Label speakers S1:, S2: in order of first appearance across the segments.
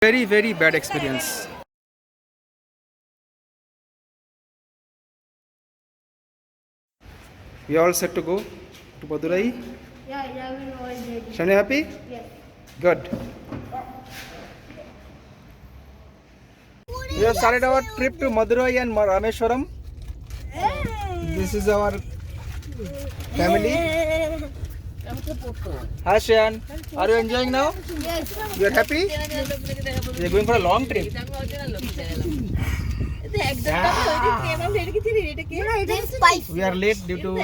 S1: Very bad experience. We all set to go to Madurai.
S2: Yeah, we all ready.
S1: Shani, happy?
S2: Yes.
S1: Good. We have started our trip to Madurai and Rameshwaram. This is our family. Hi Shayan, are you enjoying now?
S2: Yes.
S1: You are happy? We are going for a long trip. We are late due to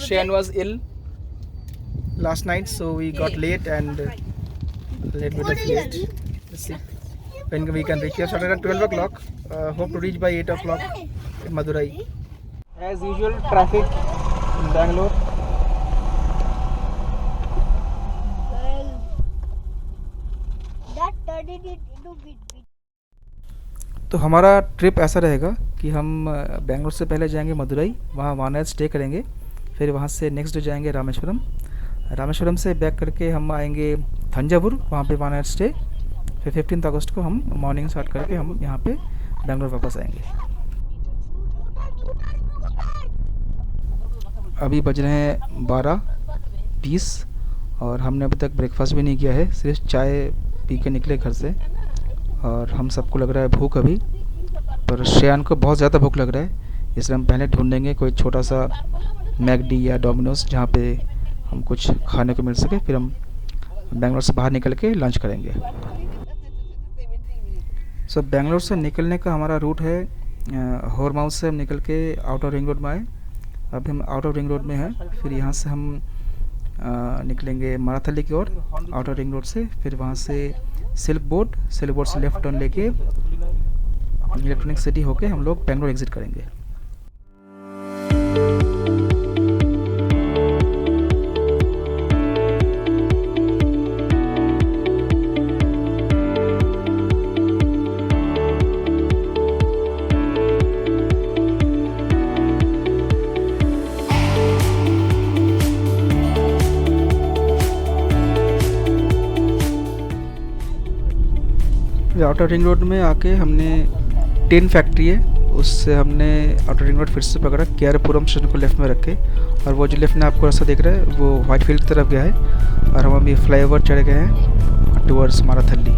S1: Shayan was ill last night, so we got late and late bit of late. Let's see when we can reach here. Started at 12 o'clock. Hope to reach by 8 o'clock in Madurai. As usual, traffic in Bangalore.
S2: That turned it into bit.
S1: तो हमारा trip ऐसा रहेगा कि हम बेंगलोर से पहले जाएंगे मदुरई, वहाँ वन नाइट स्टे करेंगे, फिर वहाँ से नेक्स्ट डे जाएंगे रामेश्वरम, रामेश्वरम से बैक करके हम आएंगे थंजावुर, वहाँ पे वन नाइट स्टे, फिर 15 अगस्त को हम मॉर्निंग स्टार्ट करके हम यहाँ पे बेंगलोर वापस आएंगे। अभी बज रहे हैं 12:20 और हमने अभी तक ब्रेकफास्ट भी नहीं किया है, सिर्फ चाय पी के निकले घर से और हम सबको लग रहा है भूख अभी, पर श्रेयान को बहुत ज़्यादा भूख लग रहा है, इसलिए हम पहले ढूंढेंगे कोई छोटा सा मैकडी या डोमिनोज जहाँ पे हम कुछ खाने को मिल सके, फिर हम बेंगलोर से बाहर निकल के लंच करेंगे। सो बेंगलोर से निकलने का हमारा रूट है, होरमाउथ से हम निकल के आउटर रिंग रोड में आए, अभी हम आउटर रिंग रोड में हैं, फिर यहाँ से हम निकलेंगे माराथली की ओर आउटर रिंग रोड से, फिर वहाँ से सिल्क बोर्ड से लेफ्ट टर्न लेके इलेक्ट्रॉनिक सिटी होके हम लोग बेंगलोर एग्जिट करेंगे। आउटर रिंग रोड में आके हमने टिन फैक्ट्री है, उससे हमने आउटर रिंग रोड फिर से पकड़ा, केआरपुरम स्टेशन को लेफ्ट में रखे और वो जो लेफ्ट में आपको रास्ता दिख रहा है वो वाइट फील्ड की तरफ गया है और हम अभी फ्लाईओवर चढ़ गए हैं टुवर्ड्स माराथली।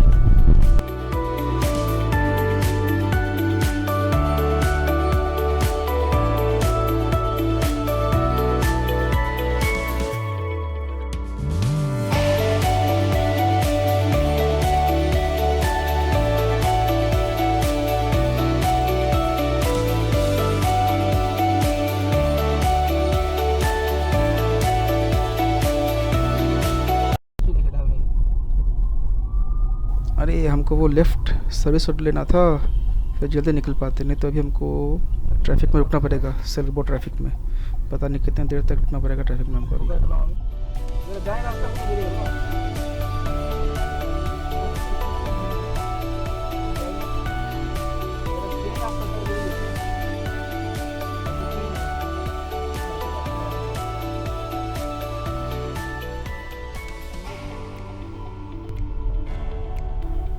S1: अरे हमको वो लेफ़्ट सर्विस रोड लेना था, फिर जल्दी निकल पाते, नहीं तो अभी हमको ट्रैफिक में रुकना पड़ेगा, सिल्क बोर्ड ट्रैफिक में, पता नहीं कितने देर तक रुकना पड़ेगा ट्रैफिक में हमको अभी।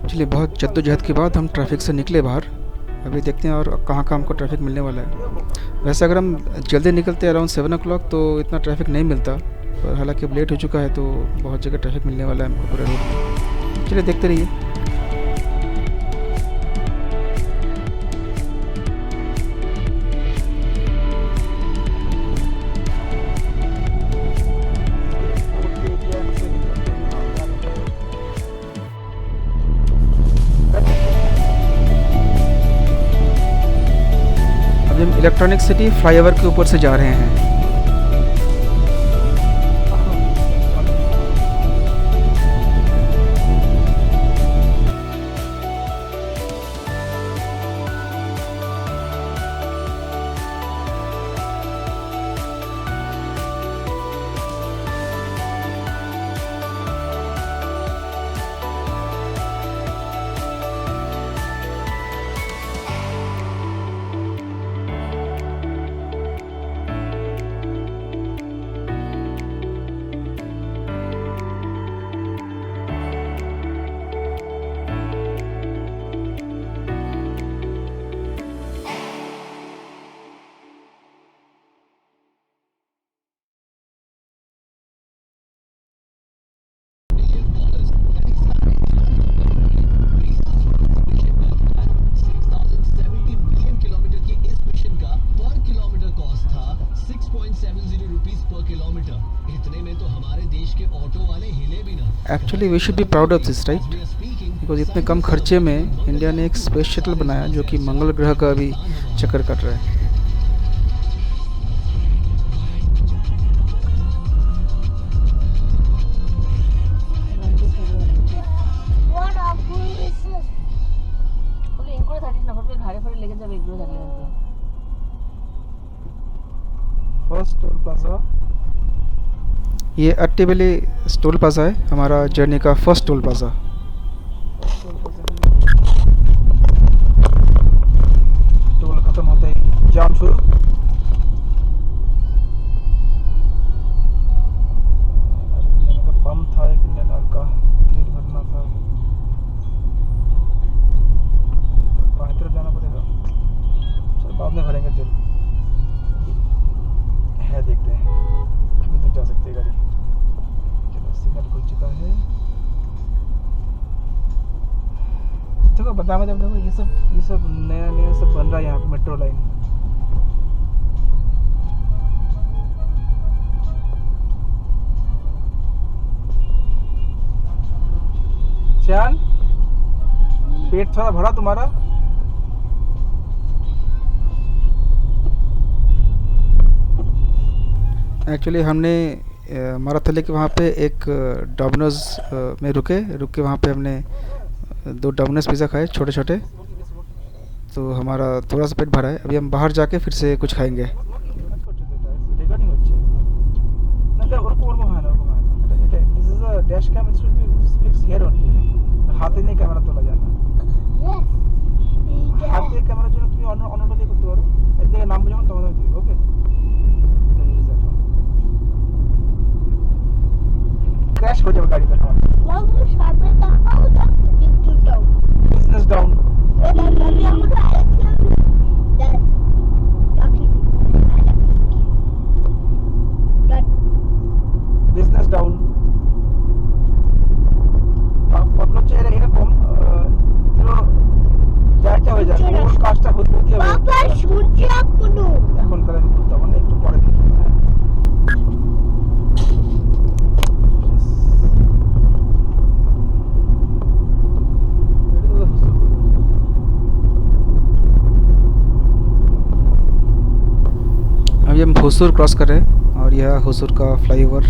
S1: चलिए बहुत जद्दोजहद के बाद हम ट्रैफिक से निकले बाहर, अभी देखते हैं और कहाँ कहाँ हमको ट्रैफिक मिलने वाला है। वैसे अगर हम जल्दी निकलते हैं अराउंड 7 o'clock तो इतना ट्रैफिक नहीं मिलता, पर हालांकि अब लेट हो चुका है तो बहुत जगह ट्रैफिक मिलने वाला है हमको पूरे रोड में। चलिए देखते रहिए। हम इलेक्ट्रॉनिक सिटी फ्लाईओवर के ऊपर से जा रहे हैं। Actually we should be proud of this, right? Because इतने कम खर्चे में इंडिया ने एक स्पेस शटल बनाया जो कि मंगल ग्रह का भी चक्कर काट रहा है।
S2: What are police?
S3: বলে এই করে থাকিস না, ফটকে ঘাড়ে ফড়ে লেগে যাবে এগুলো থাকলে কিন্তু।
S1: फर्स्ट टोल प्लाजा, ये अट्टीबेली टोल प्लाजा है, हमारा जर्नी का फर्स्ट टोल प्लाजा। टोल खत्म होते ही जाम शुरू। पंप था एक इंडियन ऑयल का, तेल भरना था, बाहर तरफ जाना पड़ेगा। चल बाद में भरेंगे तेल, है देखते हैं कितने तक जा सकते हैं गाड़ी। चलो सिग्नल खुल चुका है। देखो बता मैं देखो ये सब नया नया सब बन रहा है यहाँ पे, मेट्रो लाइन। चान पेट थोड़ा भरा तुम्हारा? एक्चुअली हमने माराथली के वहाँ पे एक डोमिनोज में रुक के वहाँ पे हमने 2 डोमिनोज पिज़्ज़ा खाए छोटे छोटे, तो हमारा थोड़ा सा पेट भरा है। अभी हम बाहर जाके फिर से कुछ खाएंगे। হাতে নিয়ে ক্যামেরা তোলা যায় না।
S2: Yes.
S1: হাতে ক্যামেরার জন্য তুমি অন্যটা দিয়ে করতে পারো। এদিকে নাম যখন তোমাদের দিই, ওকে? क्रैश हो जाएगा गाड़ी का।
S2: Now we start with the down.
S1: Business down. Business down. মনে হচ্ছে এরকম জায়গা হয়ে যাবে, ওর কাজটা হতে হবে।
S2: বাবা সূর্য কোনো
S1: এখন তাহলে আমি করতে পারবো না, একটু পরে দেখি। अभी हम होसूर क्रॉस कर रहे हैं और यह होसूर का फ्लाईओवर।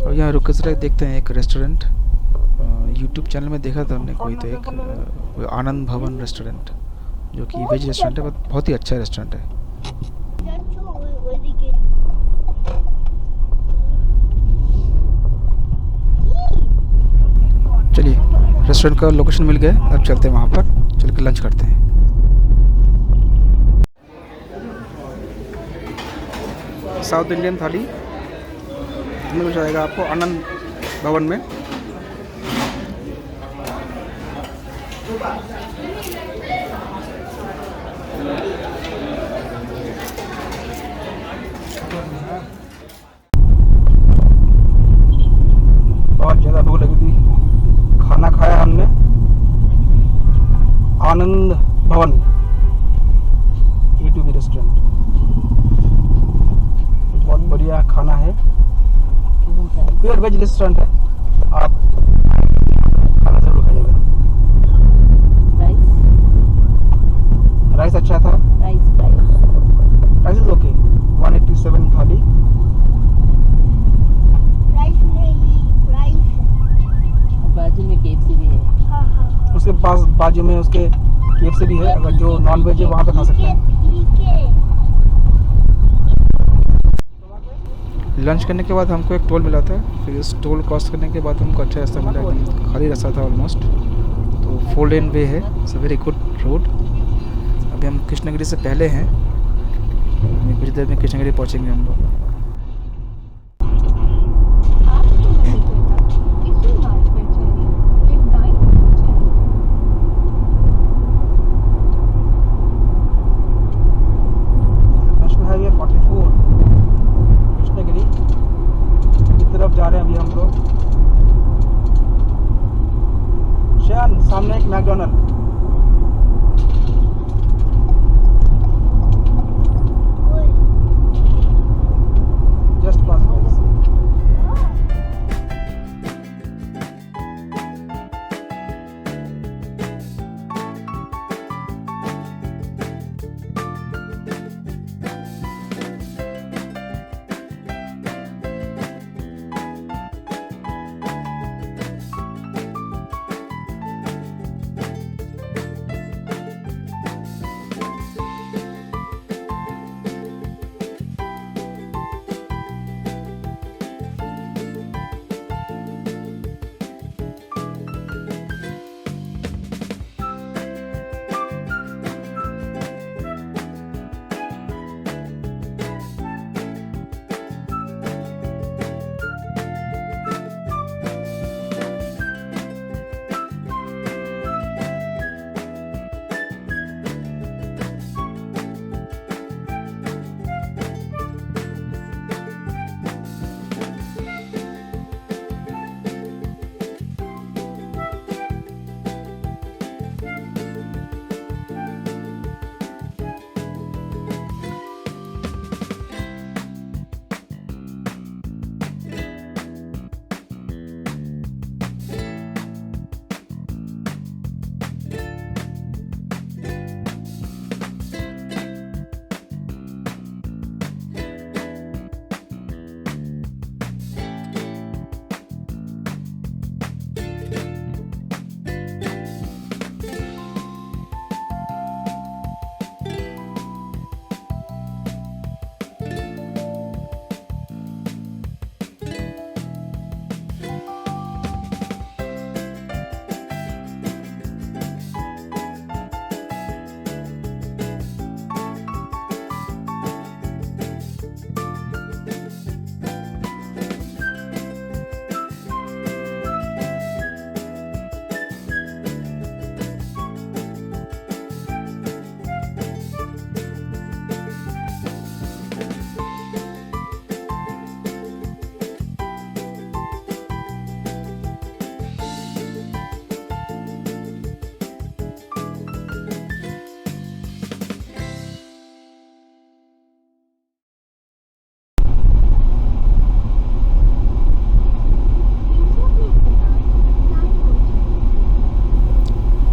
S1: और यहाँ रुक कर देखते हैं एक रेस्टोरेंट, यूट्यूब चैनल में देखा था हमने कोई, तो एक आनंद भवन रेस्टोरेंट जो कि वेज रेस्टोरेंट है, बहुत ही अच्छा रेस्टोरेंट है। चलिए रेस्टोरेंट का लोकेशन मिल गया, अब चलते हैं वहाँ पर, चल के लंच करते हैं। साउथ इंडियन थाली मिल जाएगा आपको आनंद भवन में। बहुत ज़्यादा भूख लगी थी, खाना खाया हमने आनंद भवन E2B रेस्टोरेंट। बहुत बढ़िया खाना है, प्योर वेज रेस्टोरेंट है, आप खाना जरूर खाइएगा। राइस अच्छा था, राइस इज ओके। 187 थाली।
S3: बाजू में KFC भी है।
S1: उसके पास बाजू में उसके KFC भी है, अगर जो नॉन वेज है वहाँ पे खा सकते हैं। लंच करने के बाद हमको एक टोल मिला था, फिर इस टोल क्रॉस करने के बाद हमको अच्छा रास्ता मिला, एकदम खाली रास्ता था ऑलमोस्ट, तो 4 लेन वे है, it's a very good road. अभी हम कृष्णगिरी से पहले हैं, कुछ देर में कृष्णगिरी पहुँचेंगे हम लोग। जा रहे हैं अभी हम लोग। सामने एक मैकडोनल्ड। जस्ट पास बाय।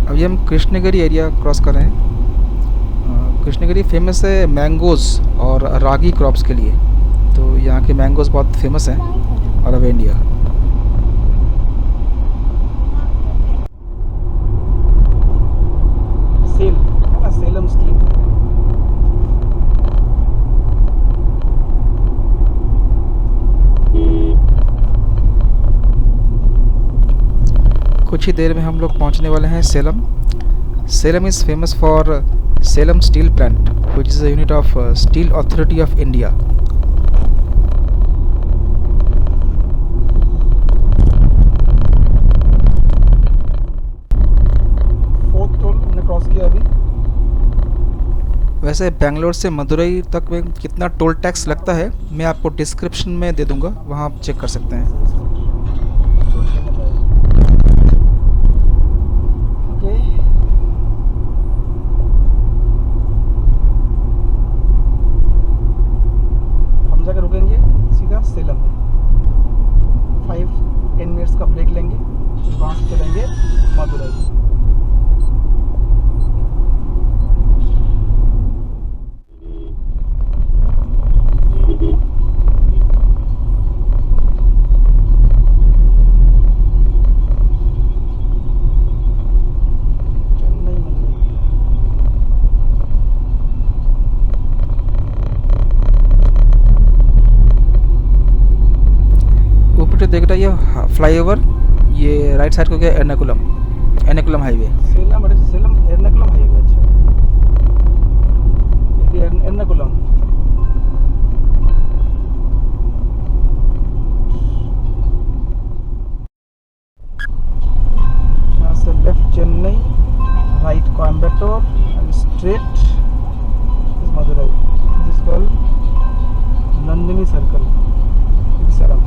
S1: अभी हम कृष्णगिरी एरिया क्रॉस कर रहे हैं। कृष्णगिरी फेमस है मैंगोज़ और रागी क्रॉप्स के लिए, तो यहाँ के मैंगोज़ बहुत फेमस हैं all over India. Salem steel. कुछ ही देर में हम लोग पहुंचने वाले हैं Salem. Salem is famous for Salem steel plant which is a unit of steel authority of India. Fourth toll हमने क्रॉस किया अभी। वैसे बेंगलोर से मदुरई तक में कितना टोल टैक्स लगता है मैं आपको डिस्क्रिप्शन में दे दूंगा, वहाँ आप चेक कर सकते हैं। हम जाकर रुकेंगे सीधा सेलम में, 5-10 मिनट्स का ब्रेक लेंगे, वहाँ से चलेंगे मदुरई। देख रहा है ये फ्लाईओवर, ये राइट साइड को गया एर्नाकुलम हाईवे। सेलम एर्नाकुलम हाईवे। अच्छा, ये एर्नाकुलम। यहाँ से left Chennai, right Coimbatore and straight is Madurai. This is called Nandini circle, Salem.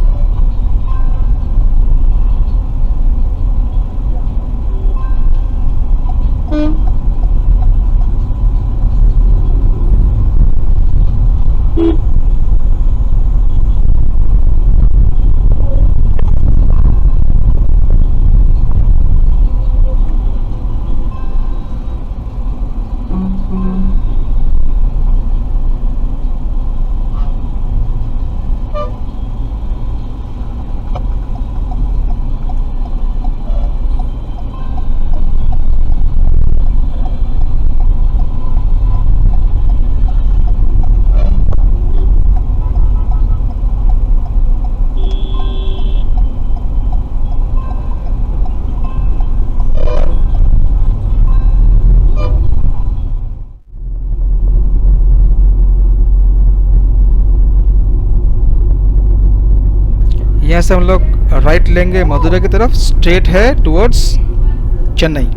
S1: यहाँ से हम लोग राइट लेंगे मदुरै की तरफ, स्ट्रेट है टुवर्ड्स चेन्नई।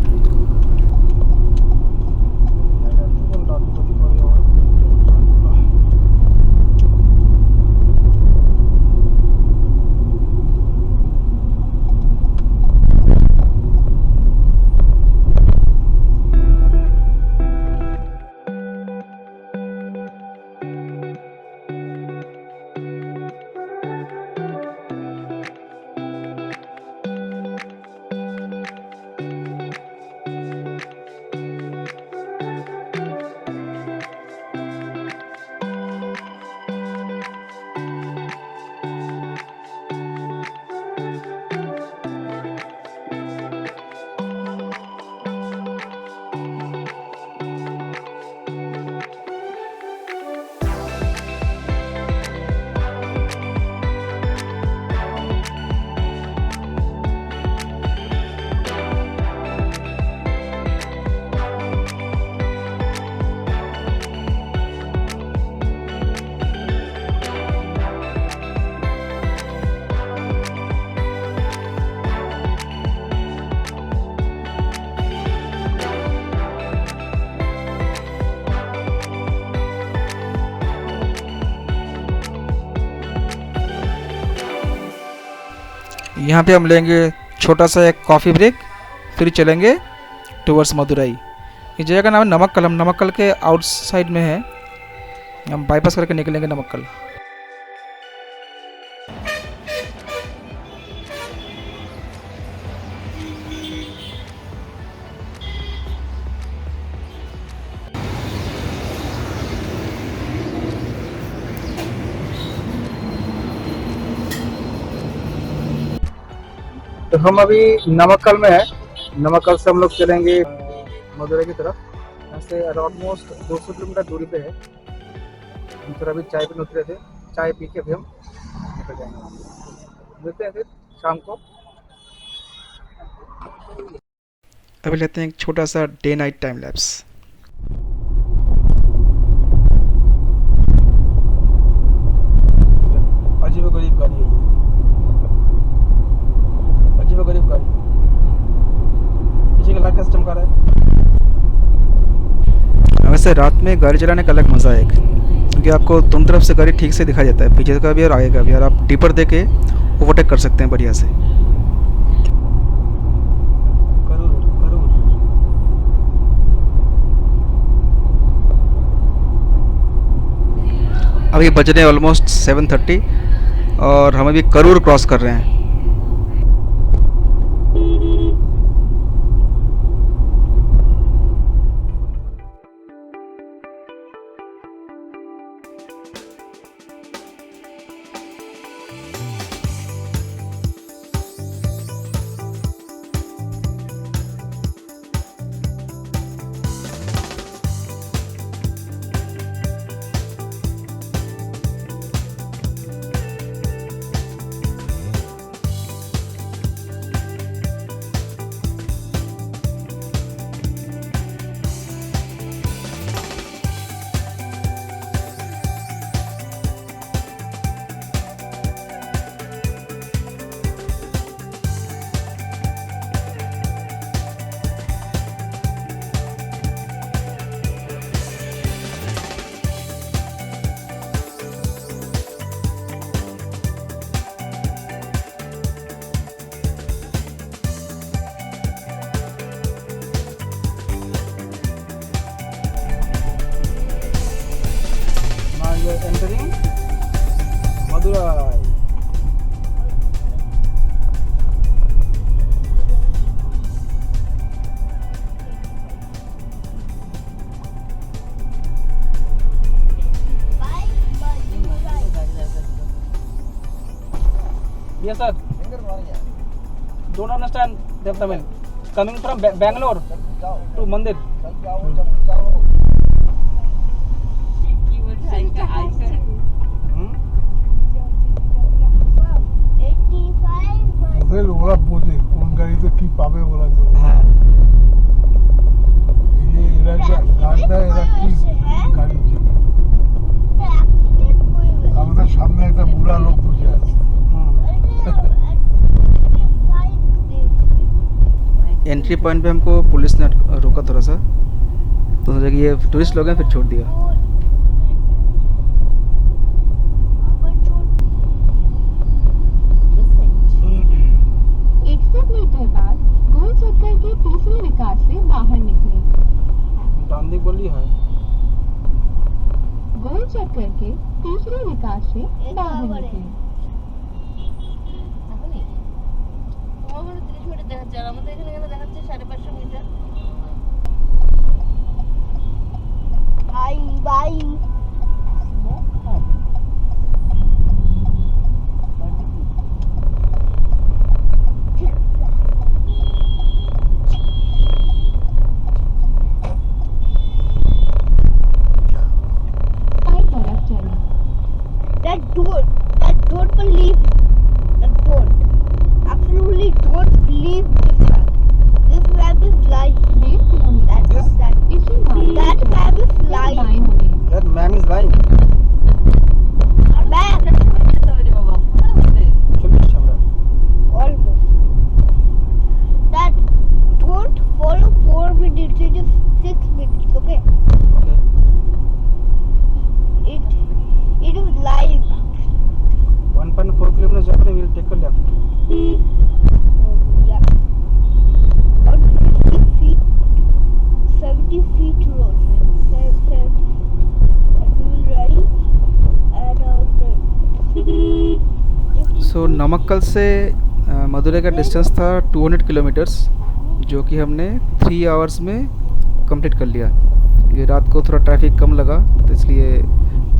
S1: यहाँ पे हम लेंगे छोटा सा एक कॉफ़ी ब्रेक, फिर चलेंगे टुवर्ड्स मदुरई। इस जगह का नाम है नमक्कल। हम नमक्कल के आउटसाइड में है, हम बाईपास करके निकलेंगे नमक्कल। तो हम अभी नमक्कल में है। नमक्कल से हम लोग चलेंगे मदुरै की तरफ। यहाँ से ऑलमोस्ट 200 किलोमीटर दूरी पे है। हम फिर अभी चाय पीने उतरे थे, चाय पी के भी हम निकल जाएंगे। मिलते हैं फिर शाम को। अभी लेते हैं एक छोटा सा डे नाइट टाइम लैप्स। अजीब गरीब गाड़ी है ये, अजीब गरीब गाड़ी। पीछे का लाइट कस्टम का है। वैसे रात में गाड़ी चलाने का अलग मज़ा है, क्योंकि आपको दोनों तरफ से गाड़ी ठीक से दिखाई देता है, पीछे का भी और आगे का भी, और आप डीपर दे के ओवरटेक कर सकते हैं बढ़िया से। अभी बज रहे हैं ऑलमोस्ट 7:30 और हम अभी करूर क्रॉस कर रहे हैं। Entering Madurai. Yes sir. Don't understand Tamil. Coming from Bangalore to Mandir.
S4: ওরা বোঝে কোন গাড়িতে কি পাবে ওরা এরা গাড়িটা এরা কি গাড়ি চেনে। আমাদের সামনে একটা বুড়া লোক বসে আছে।
S1: एंट्री पॉइंट पे हमको पुलिस ने रोका थोड़ा सा, तो सोचा कि ये टूरिस्ट लोग हैं, फिर छोड़ दिया।
S5: मीटर बाद गोल चक्कर के तीसरे विकास से बाहर निकलें।
S1: डांदी बोली है।
S5: गोल चक्कर के तीसरे विकास से बाहर निकलें।
S3: এখনই আমার 30 মিনিট দেখাচ্ছে, আর আমাদের এখানে কেন দেখাচ্ছে 550 মিটার?
S2: Bye.
S5: बाईं तरफ चलें।
S2: Don't believe. Absolutely don't believe this map. This map is lying.
S5: 1.5 kilometre इसी मार्ग
S2: That map is
S5: से
S2: lying.
S5: बाएं मुड़ें।
S1: That ma'am is lying.
S2: Map.
S3: Sorry বাবা,
S2: Almost. That don't follow 4 minutes. It is 6 minutes. Okay. It is lying.
S1: 1.4 kilometers after we will take a left.
S2: Yeah. On 70 feet road. 70. We will drive and
S1: सो नमक्कल से मदुरई का distance था 200 kilometres, जो कि हमने 3 hours में complete कर लिया। ये रात को थोड़ा ट्रैफिक कम लगा, तो इसलिए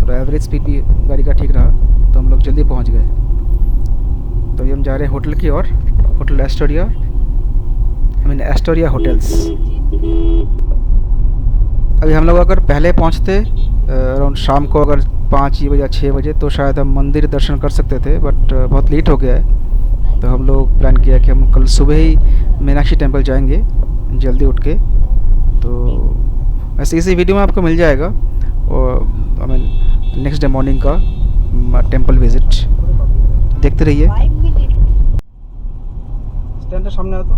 S1: थोड़ा एवरेज स्पीड भी गाड़ी का ठीक रहा, तो हम लोग जल्दी पहुंच गए। तो अभी हम जा रहे हैं होटल की ओर, होटल एस्टोरिया, एस्टोरिया होटल्स। अभी हम लोग अगर पहले पहुंचते अराउंड शाम को अगर 5 बजे या 6 बजे, तो शायद हम मंदिर दर्शन कर सकते थे, बट बहुत लेट हो गया है। तो हम लोग प्लान किया कि हम कल सुबह ही मीनाक्षी टेम्पल जाएंगे जल्दी उठ के। तो वैसे इसी वीडियो में आपको मिल जाएगा और नेक्स्ट डे मॉर्निंग का टेम्पल विजिट, देखते रहिए।
S2: 5 minutes.
S1: स्टैंड सामने आता।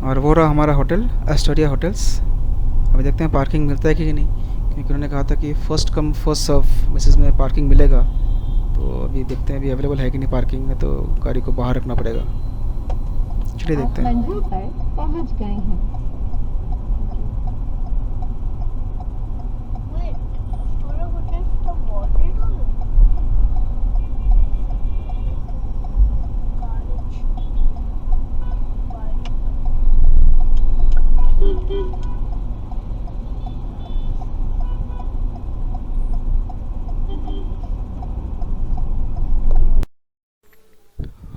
S1: और वो रहा हमारा होटल एस्टोरिया होटल्स। अभी देखते हैं पार्किंग मिलता है कि नहीं, क्योंकि उन्होंने कहा था कि first come first serve basis में पार्किंग मिलेगा। तो अभी देखते हैं अभी अवेलेबल है कि नहीं पार्किंग में, तो गाड़ी को बाहर रखना पड़ेगा। चलिए
S5: आप
S1: देखते हैं।
S5: मंजिल पर पहुंच गए हैं।
S2: Wait, Astoria Hotel is the modern one? College.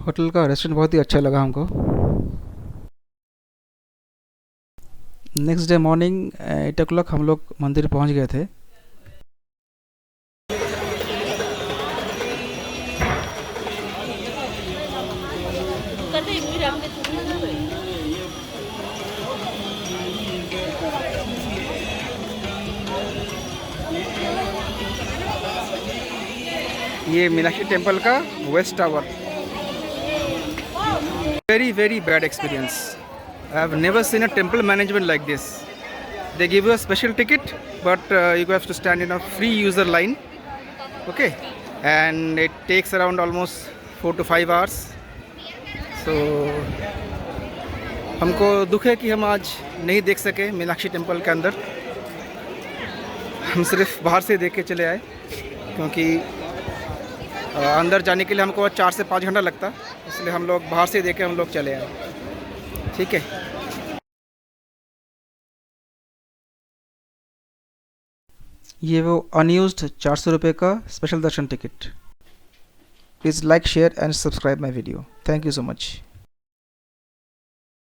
S1: Hotel का रेस्टोरेंट बहुत ही अच्छा लगा हमको। नेक्स्ट डे मॉर्निंग 8 o'clock हम लोग मंदिर पहुंच गए थे।
S3: করতে ইমির আপনি তুমি যাবে।
S1: ये मीनाक्षी टेम्पल का west tower. Very bad experience. I have never seen a temple management like this. They give you a special ticket, but you have to stand in a free user line, okay, and it takes around almost 4 to 5 hours। So हमको दुख है कि हम आज नहीं देख सके Meenakshi temple के अंदर। हम सिर्फ बाहर से देख के चले आए, क्योंकि अंदर जाने के लिए हमको 4 से 5 घंटा लगता, इसलिए हम लोग बाहर से देख के हम लोग चले आए। ठीक है। ये वो अनयूज्ड 400 रुपये का special Darshan ticket. Please like share and subscribe my video. Thank you so much.